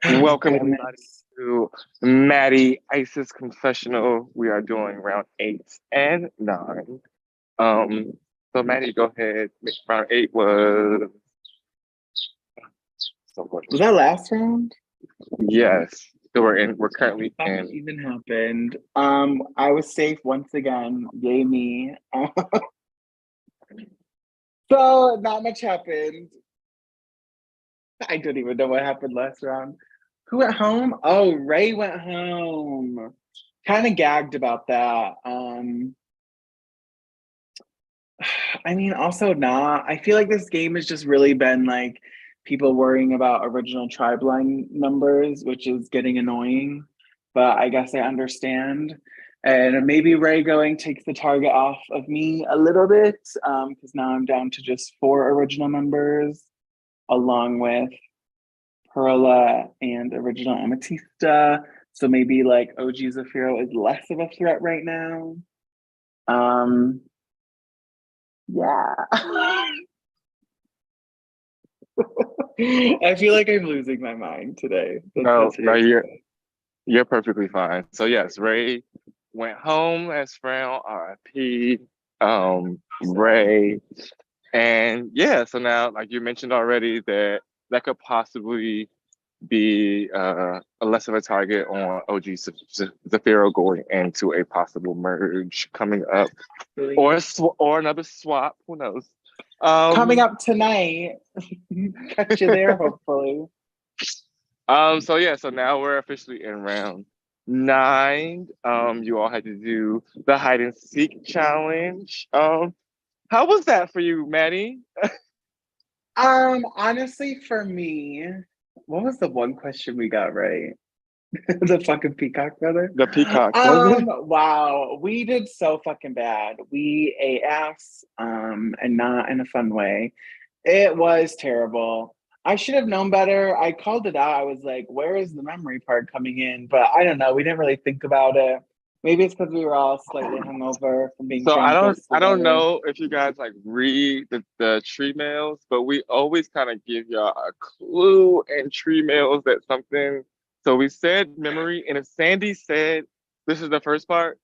Oh, Welcome everybody goodness. to Matty Isis Confessional. We are doing round 8 and 9. Um, so Matty, go ahead. Round 8 was so what? Was that last round? Yes. So we're currently Fuck in. even happened. I was safe once again. Yay me. So not much happened. I don't even know what happened last round. Who went home? Oh, Ray went home. Kind of gagged about that. I mean, also not. I feel like this game has just really been like people worrying about original tribe line numbers, which is getting annoying. But I guess I understand. And maybe Ray going takes the target off of me a little bit, because now I'm down to just 4 original members, along with Perla and original Ametista. So maybe like OG Zafiro is less of a threat right now. Um, yeah. I feel like I'm losing my mind today. That's how No, no, today's you're perfectly fine. So yes, Ray went home as found. R.I.P. Ray. And yeah, so now, like you mentioned already, that could possibly be a less of a target on OG Zafiro going into a possible merge coming up, going. or another swap. Who knows? Coming Um, up tonight. Catch you there, hopefully. So yeah, so now we're officially in round 9. You all had to do the hide and seek challenge. How was that for you, Maddie? Honestly, for me, what was the one question we got right? The fucking peacock brother. The peacock, was it? Wow, we did so fucking bad. We ate ass, and not in a fun way. It was terrible. I should have known better. I called it out. I was like, where is the memory part coming in? But I don't know. We didn't really think about it. Maybe it's because we were all slightly hungover from being So I trained don't I don't together. know if you guys like read the tree mails, but we always kind of give y'all a clue in tree mails that something. So we said memory, and if Sandy said this is the first part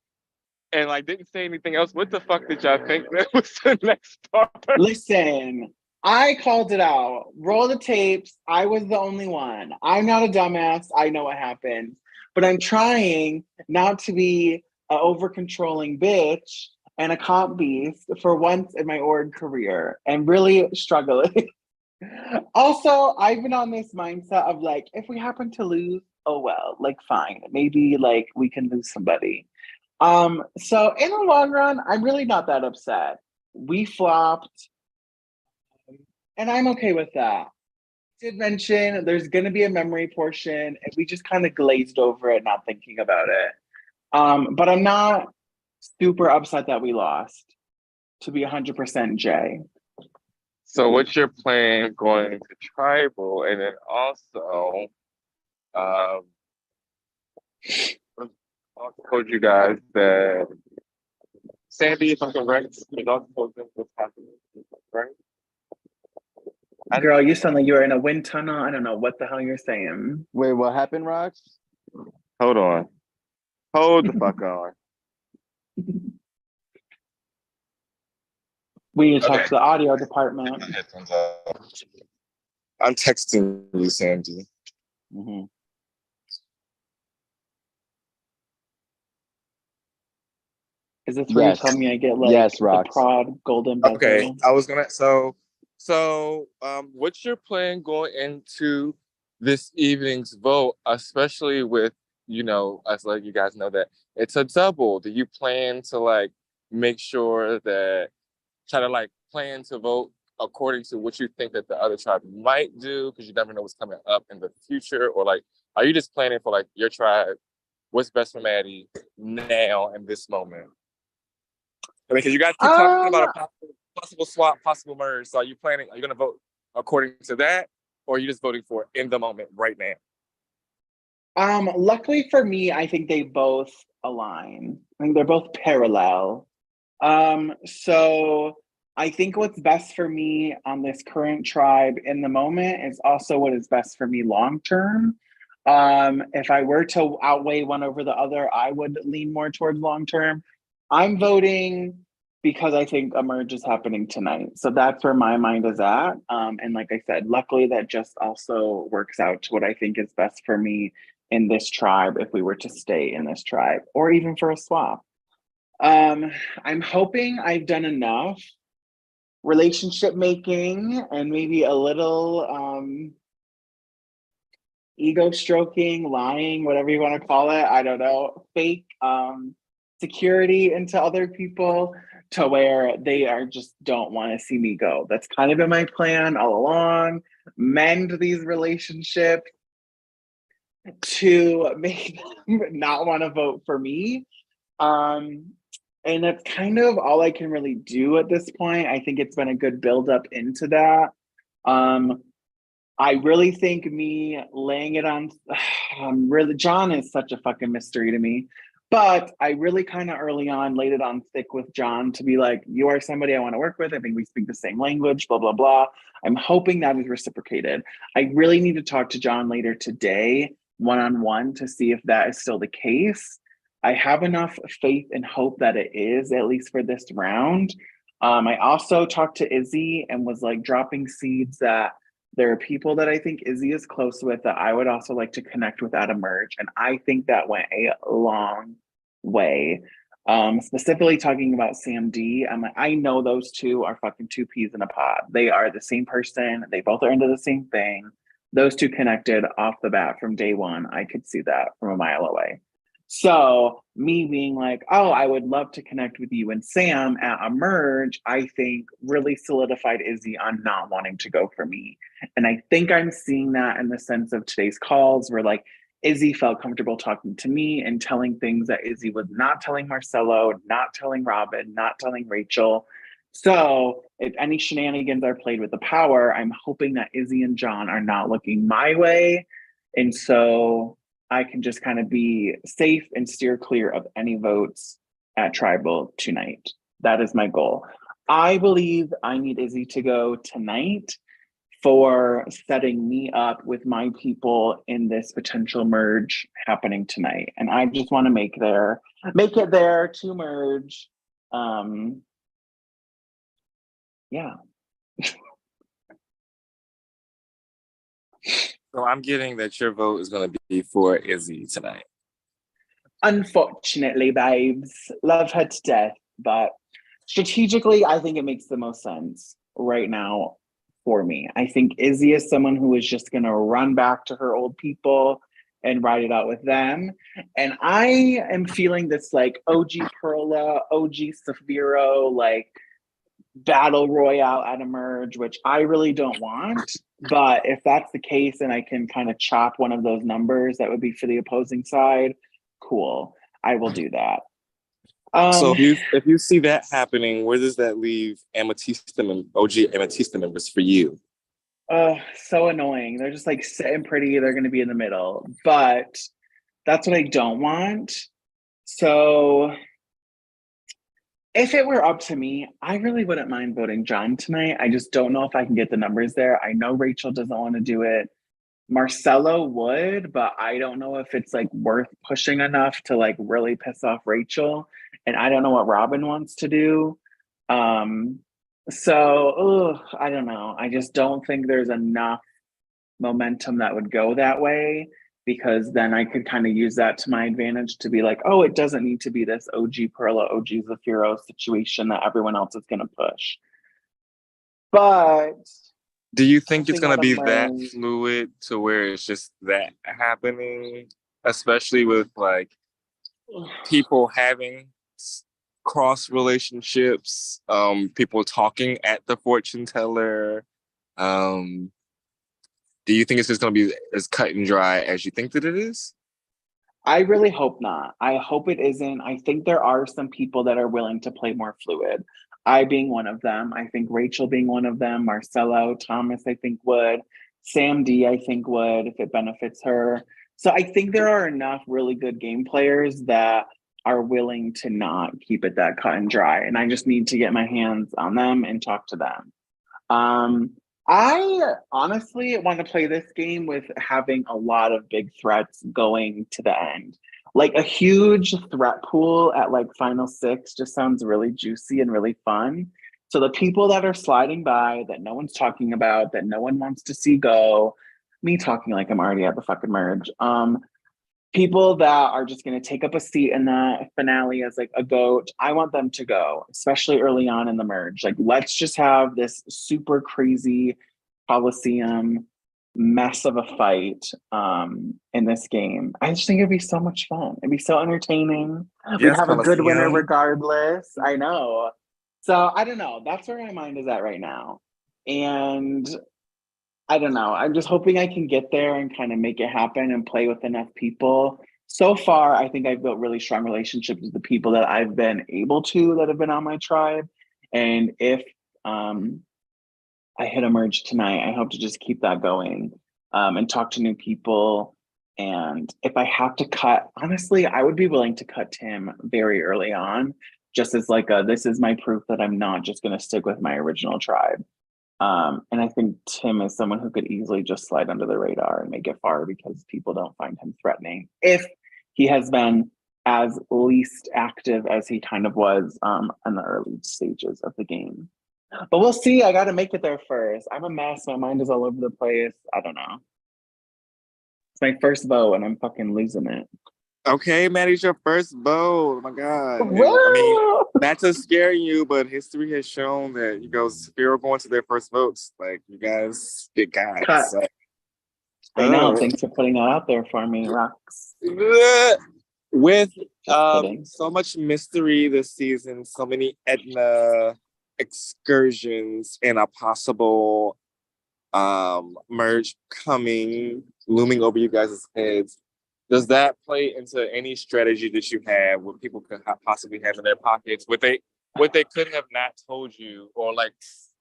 and like didn't say anything else, what the fuck did y'all think that was the next part? Listen, I called it out. Roll the tapes. I was the only one. I'm not a dumbass. I know what happened. But I'm trying not to be an over controlling bitch and a comp beast for once in my org career and really struggling. Also, I've been on this mindset of like, if we happen to lose, oh well, like fine. Maybe like we can lose somebody. So in the long run, I'm really not that upset. We flopped, and I'm okay with that. I did mention there's gonna be a memory portion, and we just kind of glazed over it, not thinking about it. But I'm not super upset that we lost, to be 100% Jay. So what's your plan going to tribal, and then also um, I told you guys that Sandy, if I'm correct, is also supposed to what's happening, right? I Girl, you sound like you're in a wind tunnel. I don't know what the hell you're saying. Wait, what happened, Rox? hold on, hold the fuck on. We need to talk Okay, to the audio get my department. headphones out. I'm texting you, Sandy. Mm-hmm. Is this where you tell Yes, me I get like yes, the Rox. prod golden Okay, bezel? I was gonna what's your plan going into this evening's vote, especially with us letting you guys know that it's a double? Do you plan to like make sure that try to like plan to vote according to what you think that the other tribe might do because you never know what's coming up in the future, or like are you just planning for like your tribe, what's best for Maddie now in this moment? I mean, because you guys keep talking Um, about a possible swap, possible merge. So are you planning? Are you going to vote according to that, or are you just voting for it in the moment right now? Luckily for me, I think they both align. I think they're both parallel. So I think what's best for me on this current tribe in the moment is also what is best for me long term. If I were to outweigh one over the other, I would lean more towards long term. I'm voting because I think a merge is happening tonight. So that's where my mind is at. And like I said, luckily that just also works out to what I think is best for me in this tribe if we were to stay in this tribe or even for a swap. I'm hoping I've done enough relationship making and maybe a little ego stroking, lying, whatever you want to call it. I don't know, fake security into other people to where they are just don't want to see me go. That's kind of been my plan all along. Mend these relationships to make them not want to vote for me. And that's kind of all I can really do at this point. I think it's been a good build up into that. I really think me laying it on, really, John is such a fucking mystery to me. But I really kind of early on laid it on thick with John to be like, you are somebody I want to work with. I think we speak the same language, blah, blah, blah. I'm hoping that is reciprocated. I really need to talk to John later today, one-on-one, to see if that is still the case. I have enough faith and hope that it is, at least for this round. I also talked to Izzy and was like dropping seeds that there are people that I think Izzy is close with that I would also like to connect with at a merge. And I think that went a long way. Specifically talking about Sam D. I'm like, I know those two are fucking two peas in a pod. They are the same person. They both are into the same thing. Those two connected off the bat from day one. I could see that from a mile away. So me being like, oh, I would love to connect with you and Sam at a merge, I think really solidified Izzy on not wanting to go for me. And I think I'm seeing that in the sense of today's calls where like Izzy felt comfortable talking to me and telling things that Izzy was not telling Marcelo, not telling Robin, not telling Rachel. So if any shenanigans are played with the power, I'm hoping that Izzy and John are not looking my way. And so I can just kind of be safe and steer clear of any votes at Tribal tonight. That is my goal. I believe I need Izzy to go tonight for setting me up with my people in this potential merge happening tonight. And I just want to make it there to merge. Yeah. So I'm getting that your vote is going to be for Izzy tonight. Unfortunately, babes, love her to death, but strategically, I think it makes the most sense right now for me. I think Izzy is someone who is just going to run back to her old people and ride it out with them. And I am feeling this like OG Perla, OG Safiro, like battle royale at a merge, which I really don't want. But if that's the case and I can kind of chop one of those numbers that would be for the opposing side, cool. I will do that. So if you see that happening, where does that leave Amethysta and OG Amethysta members for you? So annoying. They're just like sitting pretty. They're going to be in the middle, but that's what I don't want. So if it were up to me, I really wouldn't mind voting John tonight. I just don't know if I can get the numbers there. I know Rachel doesn't want to do it. Marcelo would, but I don't know if it's like worth pushing enough to like really piss off Rachel. And I don't know what Robin wants to do. So I don't know. I just don't think there's enough momentum that would go that way, because then I could kind of use that to my advantage to be like, oh, it doesn't need to be this OG Perla, OG Zafiro situation that everyone else is going to push. But do you think it's going to be merge, that fluid to where it's just that happening, especially with like people having cross relationships, people talking at the fortune teller? Do you think it's just going to be as cut and dry as you think that it is? I really hope not. I hope it isn't. I think there are some people that are willing to play more fluid. I being one of them. I think Rachel being one of them. Marcelo, Thomas, I think would. Sam D, I think would, if it benefits her. So I think there are enough really good game players that are willing to not keep it that cut and dry. And I just need to get my hands on them and talk to them. I honestly want to play this game with having a lot of big threats going to the end. Like a huge threat pool at like final six just sounds really juicy and really fun. So the people that are sliding by that no one's talking about, that no one wants to see go, me talking like I'm already at the fucking merge. People that are just going to take up a seat in the finale as like a goat, I want them to go, especially early on in the merge. Like, let's just have this super crazy Coliseum mess of a fight in this game. I just think it'd be so much fun. It'd be so entertaining. We'd Yes, have a good winner Coliseum. regardless. I know. So I don't know. That's where my mind is at right now. And I don't know. I'm just hoping I can get there and kind of make it happen and play with enough people. So far, I think I've built really strong relationships with the people that I've been able to that have been on my tribe. And if I hit a merge tonight, I hope to just keep that going and talk to new people. And if I have to cut, honestly, I would be willing to cut Tim very early on, just as like a this is my proof that I'm not just going to stick with my original tribe. And I think Tim is someone who could easily just slide under the radar and make it far because people don't find him threatening if he has been as least active as he kind of was in the early stages of the game. But we'll see. I got to make it there first. I'm a mess. My mind is all over the place. I don't know. It's my first vote and I'm fucking losing it. Okay, Maddie's your first vote. Oh my God. And, I mean, Woo! not to scare you, but history has shown that you guys, if you're going to their first votes, like you guys get guys. Cut. So, I know. Thanks for putting that out there for me, Rox. with kidding. so much mystery this season, so many Edna excursions and a possible merge coming, looming over you guys' heads. Does that play into any strategy that you have what people could possibly have in their pockets, what they could have not told you, or like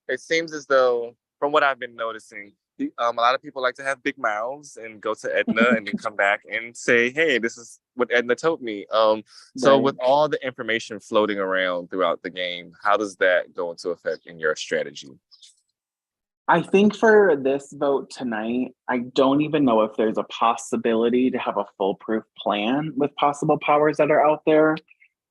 it seems as though from what I've been noticing, a lot of people like to have big mouths and go to Edna and then come back and say, "Hey, this is what Edna told me." So with all the information floating around throughout the game, how does that go into effect in your strategy? I think for this vote tonight, I don't even know if there's a possibility to have a foolproof plan with possible powers that are out there.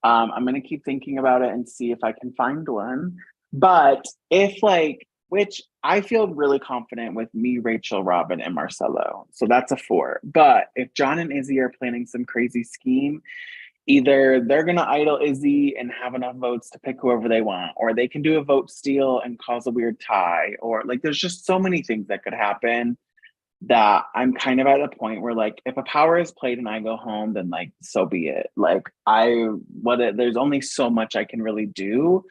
I'm going to keep thinking about it and see if I can find one. But if like, which I feel really confident with me, Rachel, Robin, and Marcelo. So that's a 4. But if John and Izzy are planning some crazy scheme, either they're going to idle Izzy and have enough votes to pick whoever they want, or they can do a vote steal and cause a weird tie, or like there's just so many things that could happen that I'm kind of at a point where like if a power is played and I go home, then like so be it. Like there's only so much I can really do.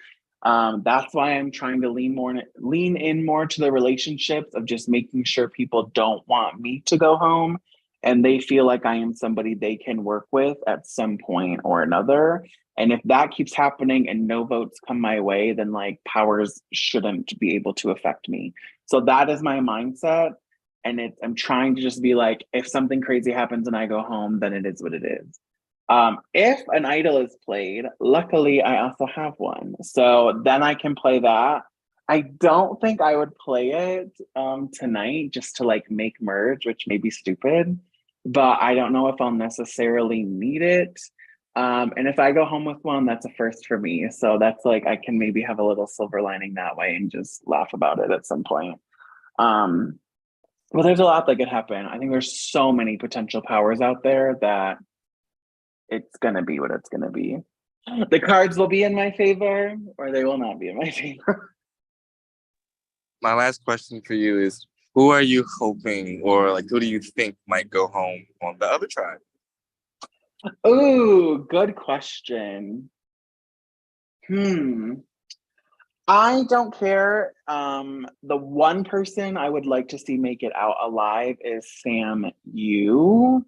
That's why I'm trying to lean in more to the relationships of just making sure people don't want me to go home and they feel like I am somebody they can work with at some point or another. And if that keeps happening and no votes come my way, then like powers shouldn't be able to affect me. So that is my mindset. And I'm trying to just be like, if something crazy happens and I go home, then it is what it is. If an idol is played, luckily I also have one. So then I can play that. I don't think I would play it tonight just to like make merge, which may be stupid, but I don't know if I'll necessarily need it. And if I go home with one, that's a first for me. So that's like, I can maybe have a little silver lining that way and just laugh about it at some point. Well, there's a lot that could happen. I think there's so many potential powers out there that it's going to be what it's going to be. The cards will be in my favor or they will not be in my favor. My last question for you is, who are you hoping, or like who do you think might go home on the other tribe? Ooh, good question. I don't care. The one person I would like to see make it out alive is Sam Yu.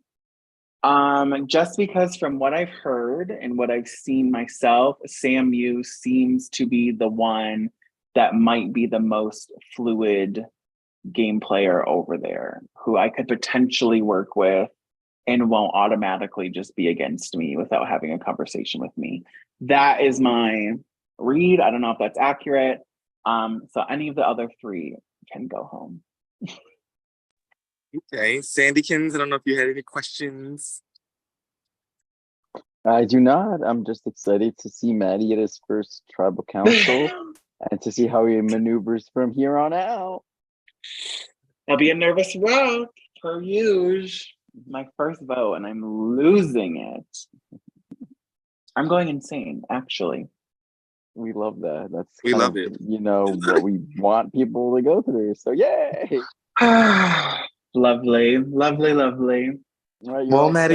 Just because from what I've heard and what I've seen myself, Sam Yu seems to be the one that might be the most fluid game player over there, who I could potentially work with and won't automatically just be against me without having a conversation with me. That is my read. I don't know if that's accurate. So any of the other 3, can go home. Okay, Sandykins, I don't know if you had any questions. I do not. I'm just excited to see Matty at his first tribal council and to see how he maneuvers from here on out. I'll be a nervous wreck, per usual. My first vote, and I'm losing it. I'm going insane, actually. We love that. That's We kind love of, it. you know, what we want people to go through. So yay! Lovely, lovely, lovely. All right, you're Well, all Maddie,